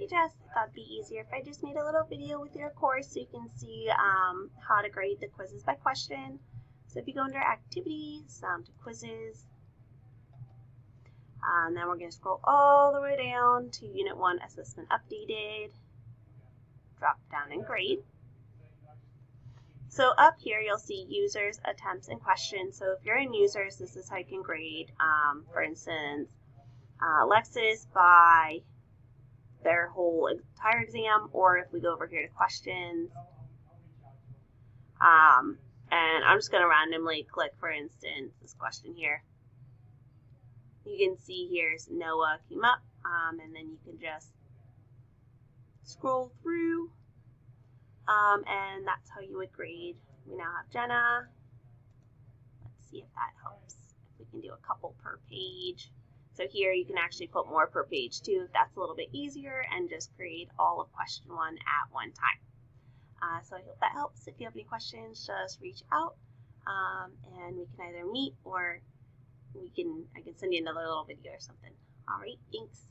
Jess, I thought it'd be easier if I just made a little video with your course so you can see how to grade the quizzes by question. So if you go under activities, to quizzes, then we're going to scroll all the way down to Unit 1 Assessment Updated, drop down and grade. So up here you'll see users, attempts, and questions. So if you're in users, this is how you can grade. For instance, Alexis by their whole entire exam, or if we go over here to questions, and I'm just going to randomly click, for instance, this question here. You can see here's Noah came up, and then you can just scroll through, and that's how you would grade. We now have Jenna. Let's see if that helps. If we can do a couple per page. So here you can actually put more per page too if that's a little bit easier, and just grade all of question 1 at one time. So I hope that helps. If you have any questions, just reach out, and we can either meet or I can send you another little video or something. All right, thanks.